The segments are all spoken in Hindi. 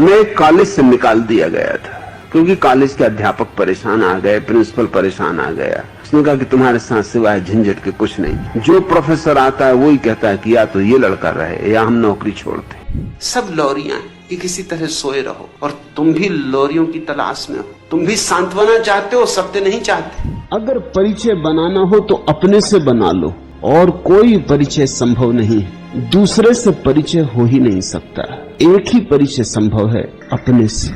मैं कॉलेज से निकाल दिया गया था क्योंकि कॉलेज के अध्यापक परेशान आ गए, प्रिंसिपल परेशान आ गया। उसने कहा कि तुम्हारे साथ सिवाय झंझट के कुछ नहीं। जो प्रोफेसर आता है वही कहता है कि या तो ये लड़का रहे या हम नौकरी छोड़ते। सब लोरियां कि किसी तरह सोए रहो, और तुम भी लोरियों की तलाश में हो। तुम भी सांत्वना चाहते हो, सत्य नहीं चाहते। अगर परिचय बनाना हो तो अपने से बना लो, और कोई परिचय संभव नहीं है। दूसरे से परिचय हो ही नहीं सकता। एक ही परिचय संभव है, अपने से।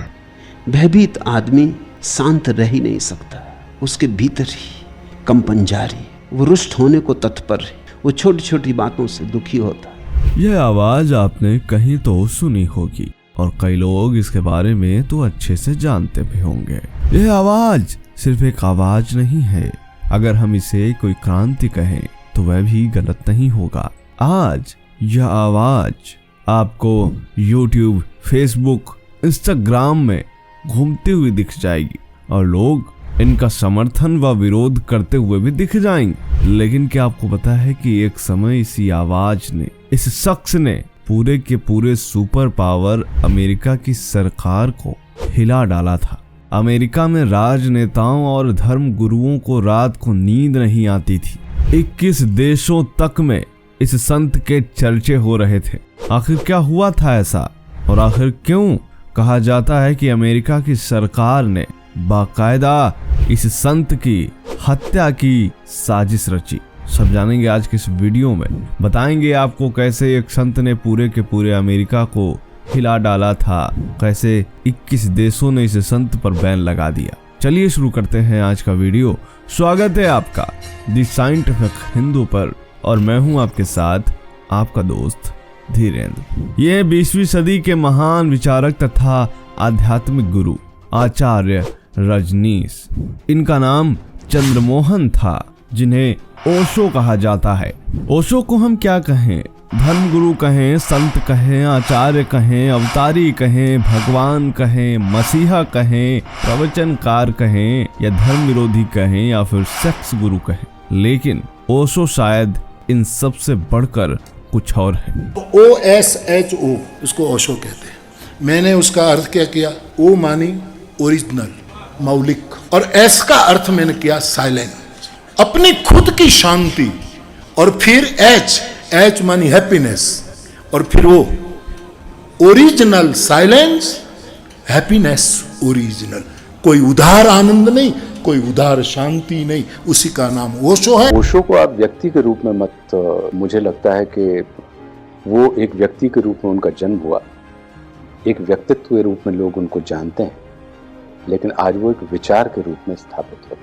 भयभीत आदमी शांत रह ही नहीं सकता, उसके भीतर ही कंपन जारी। वो रुष्ट होने को तत्पर है, वो छोटी छोटी बातों से दुखी होता है। यह आवाज आपने कहीं तो सुनी होगी, और कई लोग इसके बारे में तो अच्छे से जानते भी होंगे। यह आवाज सिर्फ एक आवाज नहीं है। अगर हम इसे कोई क्रांति कहें तो वह भी गलत नहीं होगा। आज यह आवाज आपको YouTube, Facebook, Instagram में घूमती हुई दिख जाएगी, और लोग इनका समर्थन व विरोध करते हुए भी दिख जाएंगे। लेकिन क्या आपको पता है कि एक समय इसी आवाज ने, इस शख्स ने पूरे के पूरे सुपर पावर अमेरिका की सरकार को हिला डाला था। अमेरिका में राजनेताओं और धर्म गुरुओं को रात को नींद नहीं आती थी। 21 देशों तक में इस संत के चर्चे हो रहे थे। आखिर क्या हुआ था ऐसा, और आखिर क्यों कहा जाता है कि अमेरिका की सरकार ने बाकायदा इस संत की हत्या की साजिश रची? सब जानेंगे आज के इस वीडियो में। बताएंगे आपको कैसे एक संत ने पूरे के पूरे अमेरिका को हिला डाला था, कैसे 21 देशों ने इस संत पर बैन लगा दिया। चलिए शुरू करते हैं आज का वीडियो। स्वागत है आपका द साइंटिफिक हिंदू पर, और मैं हूं आपके साथ आपका दोस्त धीरेन्द्र। ये 20वीं सदी के महान विचारक तथा आध्यात्मिक गुरु आचार्य रजनीश, इनका नाम चंद्रमोहन था, जिन्हें ओशो कहा जाता है। ओशो को हम क्या कहें, धर्मगुरु कहें, संत कहें, आचार्य कहें, अवतारी कहें, भगवान कहें, मसीहा कहें, प्रवचनकार कहें, या धर्म विरोधी कहें, या फिर सेक्स गुरु कहें, लेकिन ओशो शायद इन सब से बढ़कर कुछ और है। OSHO इसको ओशो कहते हैं। मैंने उसका अर्थ क्या किया, O मानी ओरिजिनल, मौलिक, और S का अर्थ मैंने किया साइलेंट, अपनी खुद की शांति, और फिर H मानी हैप्पीनेस, और फिर वो ओरिजिनल साइलेंस, हैप्पीनेस ओरिजिनल। कोई उधार आनंद नहीं, कोई उधार शांति नहीं, उसी का नाम ओशो है। ओशो को आप व्यक्ति के रूप में मत, मुझे लगता है कि वो एक व्यक्ति के रूप में उनका जन्म हुआ, एक व्यक्तित्व के रूप में लोग उनको जानते हैं, लेकिन आज वो एक विचार के रूप में स्थापित हो।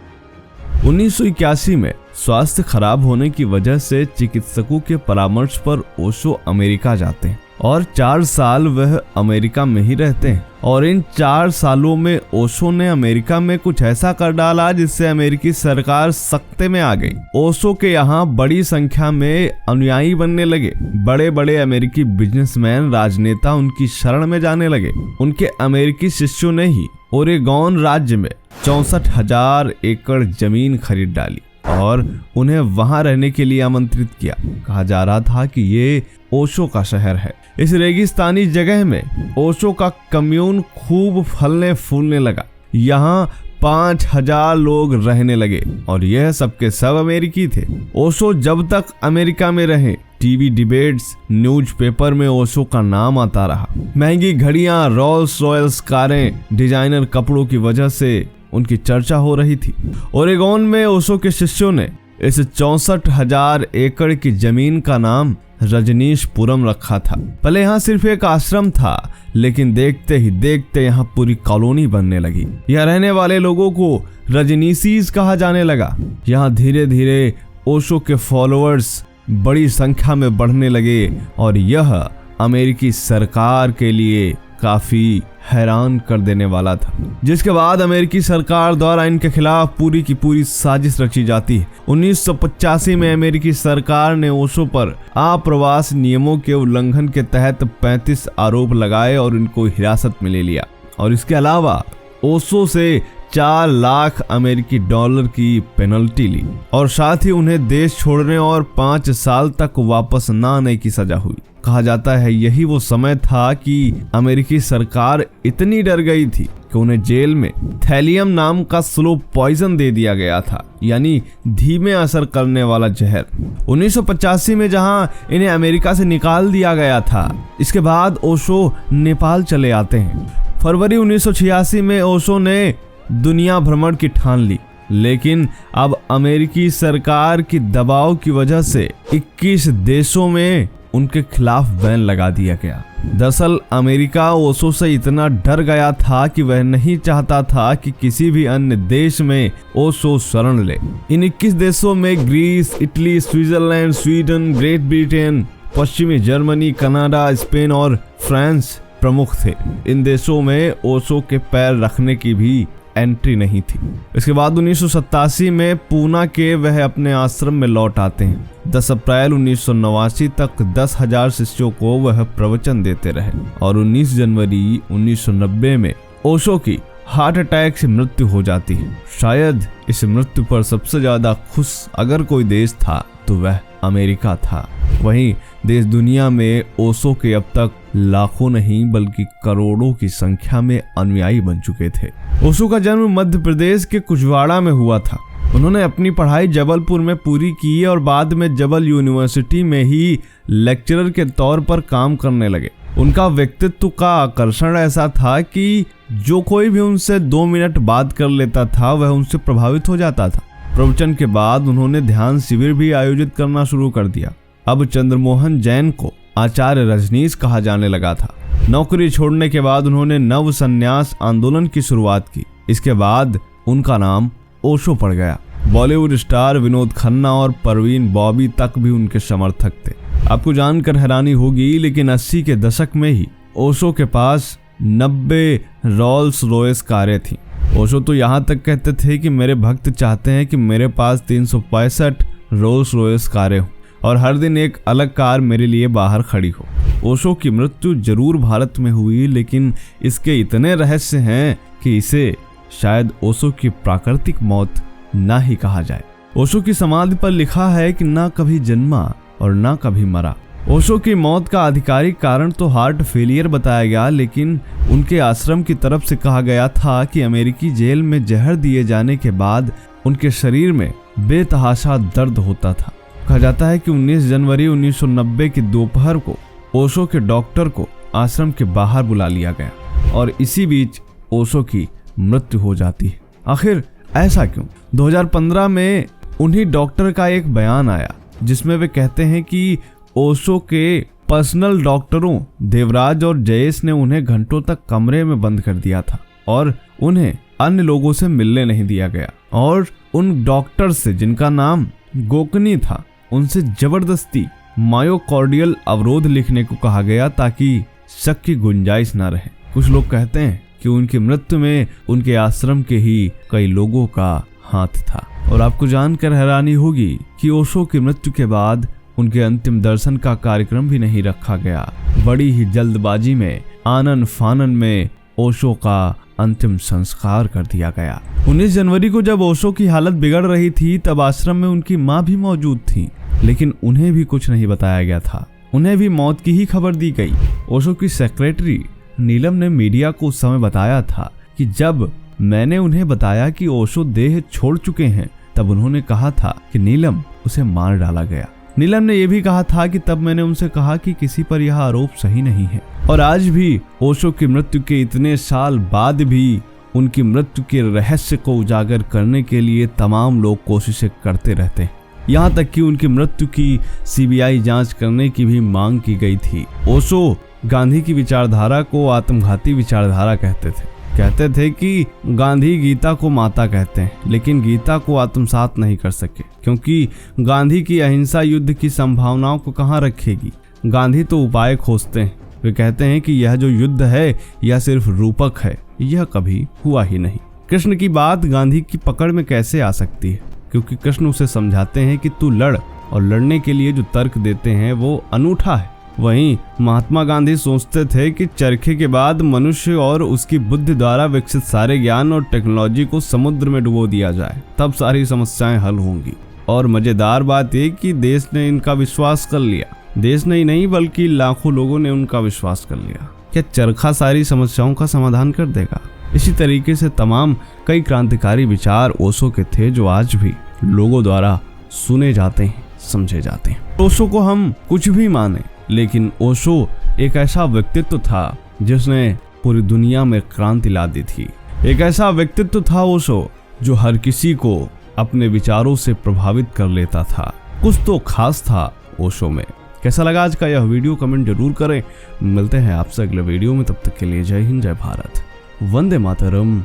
1981 में स्वास्थ्य खराब होने की वजह से चिकित्सकों के परामर्श पर ओशो अमेरिका जाते हैं, और 4 साल वह अमेरिका में ही रहते हैं। और इन 4 सालों में ओशो ने अमेरिका में कुछ ऐसा कर डाला जिससे अमेरिकी सरकार सख्ते में आ गई। ओशो के यहाँ बड़ी संख्या में अनुयायी बनने लगे। बड़े बड़े अमेरिकी बिजनेसमैन, राजनेता उनकी शरण में जाने लगे। उनके अमेरिकी शिष्यों ने ही ओरेगॉन राज्य में 64,000 एकड़ जमीन खरीद डाली और उन्हें वहां रहने के लिए आमंत्रित किया। कहा जा रहा था कि ये ओशो का शहर है। इस रेगिस्तानी जगह में ओशो का कम्यून खूब फलने फूलने लगा। यहाँ 5,000 लोग रहने लगे, और यह सबके सब अमेरिकी थे। ओशो जब तक अमेरिका में रहे, टीवी डिबेट्स, न्यूज़पेपर में ओशो का नाम आता रहा। महंगी घड़ियां, रोल्स रॉयल्स कारें, डिजाइनर कपड़ों की वजह से उनकी चर्चा हो रही थी। ओरेगॉन में ओशो के शिष्यों ने इस 64,000 एकड़ की जमीन का नाम रजनीशपुरम रखा था। पहले यहाँ सिर्फ एक आश्रम था, लेकिन देखते ही देखते यहाँ पूरी कॉलोनी बनने लगी। यहाँ रहने वाले लोगों को रजनीशीज कहा जाने लगा। यहाँ धीरे धीरे ओशो के फॉलोअर्स बड़ी संख्या में बढ़ने लगे, और यह अमेरिकी सरकार के लिए काफी हैरान कर देने वाला था। जिसके बाद अमेरिकी सरकार द्वारा इनके खिलाफ पूरी की पूरी साजिश रची जाती है। 1985 में अमेरिकी सरकार ने ओशो पर आप्रवास नियमों के उल्लंघन के तहत 35 आरोप लगाए और इनको हिरासत में ले लिया, और इसके अलावा ओशो से 4 लाख अमेरिकी डॉलर की पेनल्टी ली, और साथ ही उन्हें देश छोड़ने और 5 साल तक वापस न आने की सजा हुई। कहा जाता है यही वो समय था कि अमेरिकी सरकार इतनी डर गई थी कि उन्हें जेल में थैलियम नाम का स्लो पॉइजन दे दिया गया था, यानी धीमे असर करने वाला जहर। 1985 में जहां इन्हें अमेरिका से निकाल दिया गया था, इसके बाद ओशो नेपाल चले आते हैं। फरवरी 1986 में ओशो ने दुनिया भ्रमण की ठान ली, लेकिन अब अमेरिकी सरकार की दबाव की वजह से 21 देशों में उनके खिलाफ बैन लगा दिया गया। दरअसल अमेरिका ओशो से इतना डर गया था कि वह नहीं चाहता था कि किसी भी अन्य देश में ओशो शरण ले। इन 21 देशों में Greece, Italy, Switzerland, Sweden, Great Britain, पश्चिमी जर्मनी, कनाडा, स्पेन और फ्रांस प्रमुख थे। इन देशों में ओशो के पैर रखने की भी एंट्री नहीं थी। इसके बाद 1987 में पूना के वह अपने आश्रम में लौट आते हैं। 10 अप्रैल 1989 तक 10,000 शिष्यों को वह प्रवचन देते रहे और 19 जनवरी 1990 में ओशो की हार्ट अटैक से मृत्यु हो जाती है। शायद इस मृत्यु पर सबसे ज्यादा खुश अगर कोई देश था तो वह अमेरिका था। वहीं देश दुनिया में ओशो के अब तक लाखों नहीं बल्कि करोड़ों की संख्या में अनुयायी बन चुके थे। ओशो का जन्म मध्य प्रदेश के कुशवाड़ा में हुआ था। उन्होंने अपनी पढ़ाई जबलपुर में पूरी की और बाद में जबल यूनिवर्सिटी में ही लेक्चरर के तौर पर काम करने लगे। उनका व्यक्तित्व का आकर्षण ऐसा था कि जो कोई भी उनसे 2 मिनट बात कर लेता था वह उनसे प्रभावित हो जाता था। प्रवचन के बाद उन्होंने ध्यान शिविर भी आयोजित करना शुरू कर दिया। अब चंद्रमोहन जैन को आचार्य रजनीश कहा जाने लगा था। नौकरी छोड़ने के बाद उन्होंने नव संन्यास आंदोलन की शुरुआत की। इसके बाद उनका नाम ओशो पड़ गया। बॉलीवुड स्टार विनोद खन्ना और परवीन बॉबी तक भी उनके समर्थक थे। आपको जानकर हैरानी होगी, लेकिन 80 के दशक में ही ओशो के पास 90 रोल्स रॉयस कारें थीं। ओशो तो यहाँ तक कहते थे कि मेरे भक्त चाहते हैं कि मेरे पास 365 रोल्स रॉयस कारें हों और हर दिन एक अलग कार मेरे लिए बाहर खड़ी हो। ओशो की मृत्यु जरूर भारत में हुई, लेकिन इसके इतने रहस्य हैं कि इसे शायद ओशो की प्राकृतिक मौत ना ही कहा जाए। ओशो की समाधि पर लिखा है कि ना कभी जन्मा और ना कभी मरा। ओशो की मौत का आधिकारिक कारण तो हार्ट फेलियर बताया गया, लेकिन उनके आश्रम की तरफ से कहा गया था कि अमेरिकी जेल में जहर दिए जाने के बाद उनके शरीर में बेतहाशा दर्द होता था। कहा जाता है कि 19 जनवरी 1990 की दोपहर को ओशो के डॉक्टर को आश्रम के बाहर बुला लिया गया और इसी बीच ओशो की मृत्यु हो जाती है। आखिर ऐसा क्यों? 2015 में उन्हीं डॉक्टर का एक बयान आया जिसमें वे कहते हैं कि ओशो के पर्सनल डॉक्टरों देवराज और जयेश ने उन्हें घंटों तक कमरे में बंद कर दिया था और उन्हें अन्य लोगों से मिलने नहीं दिया गया और उन डॉक्टर से, जिनका नाम गोकनी था, उनसे जबरदस्ती मायोकार्डियल अवरोध लिखने को कहा गया ताकि शक की गुंजाइश न रहे। कुछ लोग कहते हैं कि उनकी मृत्यु में उनके आश्रम के ही कई लोगों का हाथ था। और आपको जानकर हैरानी होगी कि ओशो की मृत्यु के बाद उनके अंतिम दर्शन का कार्यक्रम भी नहीं रखा गया। बड़ी ही जल्दबाजी में आनन फानन में ओशो का अंतिम संस्कार कर दिया गया। 19 जनवरी को जब ओशो की हालत बिगड़ रही थी तब आश्रम में उनकी मां भी मौजूद थी, लेकिन उन्हें भी कुछ नहीं बताया गया था। उन्हें भी मौत की ही खबर दी गई। ओशो की सेक्रेटरी नीलम ने मीडिया को उस समय बताया था कि जब मैंने उन्हें बताया कि ओशो देह छोड़ चुके हैं तब उन्होंने कहा था कि नीलम, उसे मार डाला गया। नीलम ने यह भी कहा था कि तब मैंने उनसे कहा कि किसी पर यह आरोप सही नहीं है। और आज भी ओशो की मृत्यु के इतने साल बाद भी उनकी मृत्यु के रहस्य को उजागर करने के लिए तमाम लोग कोशिशें करते रहते हैं। यहाँ तक कि उनकी मृत्यु की सीबीआई जांच करने की भी मांग की गई थी। ओशो गांधी की विचारधारा को आत्मघाती विचारधारा कहते थे कि गांधी गीता को माता कहते हैं, लेकिन गीता को आत्मसात नहीं कर सके, क्योंकि गांधी की अहिंसा युद्ध की संभावनाओं को कहाँ रखेगी। गांधी तो उपाय खोजते हैं। वे कहते हैं कि यह जो युद्ध है यह सिर्फ रूपक है, यह कभी हुआ ही नहीं। कृष्ण की बात गांधी की पकड़ में कैसे आ सकती है, क्योंकि कृष्ण उसे समझाते हैं कि तू लड़, और लड़ने के लिए जो तर्क देते हैं वो अनूठा है। वहीं महात्मा गांधी सोचते थे कि चरखे के बाद मनुष्य और उसकी बुद्धि द्वारा विकसित सारे ज्ञान और टेक्नोलॉजी को समुद्र में डुबो दिया जाए, तब सारी समस्याएं हल होंगी। और मजेदार बात यह कि देश ने इनका विश्वास कर लिया। देश में ही नहीं बल्कि लाखों लोगों ने उनका विश्वास कर लिया। क्या चरखा सारी समस्याओं का समाधान कर देगा? इसी तरीके से तमाम कई क्रांतिकारी विचार ओशो के थे जो आज भी लोगों द्वारा सुने जाते हैं, समझे जाते हैं। ओशो को हम कुछ भी माने, लेकिन ओशो एक ऐसा व्यक्तित्व था जिसने पूरी दुनिया में क्रांति ला दी थी। एक ऐसा व्यक्तित्व था ओशो जो हर किसी को अपने विचारों से प्रभावित कर लेता था। कुछ तो खास था ओशो में। कैसा लगा आज का यह वीडियो? कमेंट जरूर करें। मिलते हैं आपसे अगले वीडियो में, तब तक के लिए जय हिंद, जय भारत, वंदे मातरम।